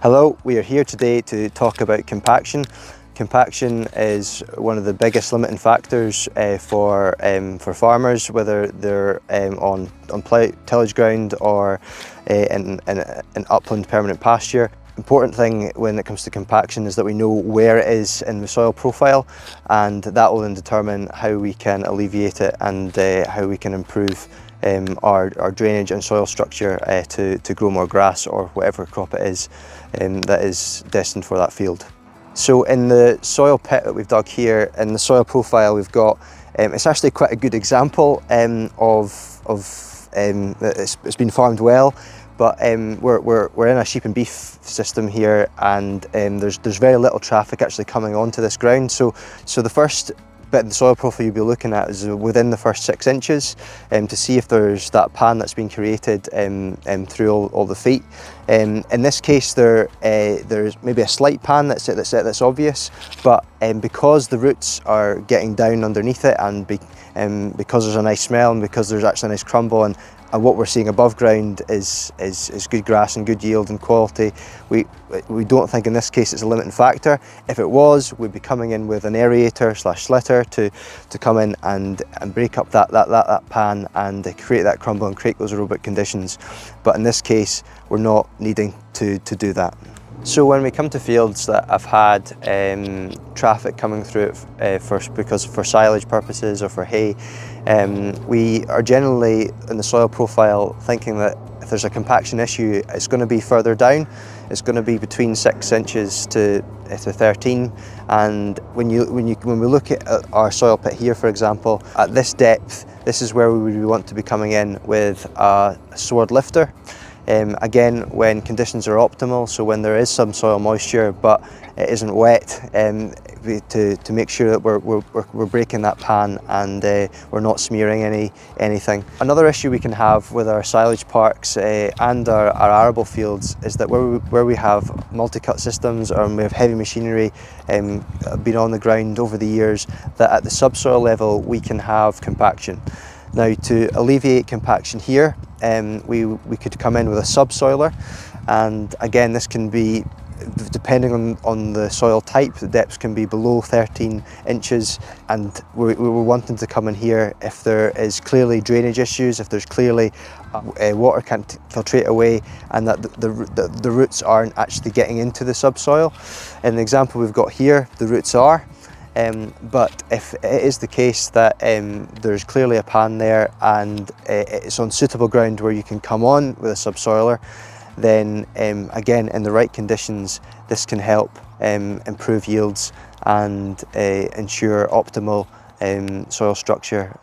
Hello, we are here today to talk about compaction. Compaction is one of the biggest limiting factors for farmers, whether they're on tillage ground or in upland permanent pasture. Important thing when it comes to compaction is that we know where it is in the soil profile, and that will then determine how we can alleviate it and how we can improve our drainage and soil structure to grow more grass or whatever crop it is that is destined for that field. So in the soil pit that we've dug here, in the soil profile we've got, it's actually quite a good example it's been farmed well, but we're in a sheep and beef system here, and there's very little traffic actually coming onto this ground. So the first bit of the soil profile you'll be looking at is within the first 6 inches to see if there's that pan that's been created through all the feet. In this case there's maybe a slight pan that's obvious, but because the roots are getting down underneath it, and because there's a nice smell, and because there's actually a nice crumble, and what we're seeing above ground is good grass and good yield and quality, we don't think in this case it's a limiting factor. If it was, we'd be coming in with an aerator / slitter to come in and break up that pan and create that crumble and create those aerobic conditions. But in this case, we're not needing to do that. So when we come to fields that have had traffic coming through it for silage purposes or for hay, we are generally in the soil profile thinking that if there's a compaction issue, it's going to be further down. It's going to be between 6 inches to 13. And when we look at our soil pit here, for example, at this depth, this is where we would want to be coming in with a sward lifter. Again, when conditions are optimal, so when there is some soil moisture but it isn't wet, to make sure that we're breaking that pan and we're not smearing anything. Another issue we can have with our silage parks and our arable fields is that where we have multi-cut systems, or we have heavy machinery been on the ground over the years, that at the subsoil level we can have compaction. Now, to alleviate compaction here, we could come in with a subsoiler, and again this can be, depending on the soil type, the depths can be below 13 inches, and we were wanting to come in here if there is clearly drainage issues, if there's clearly water can't filtrate away, and that the roots aren't actually getting into the subsoil. In the example we've got here, the roots are. But if it is the case that there's clearly a pan there and it's on suitable ground where you can come on with a subsoiler, then again, in the right conditions, this can help improve yields and ensure optimal soil structure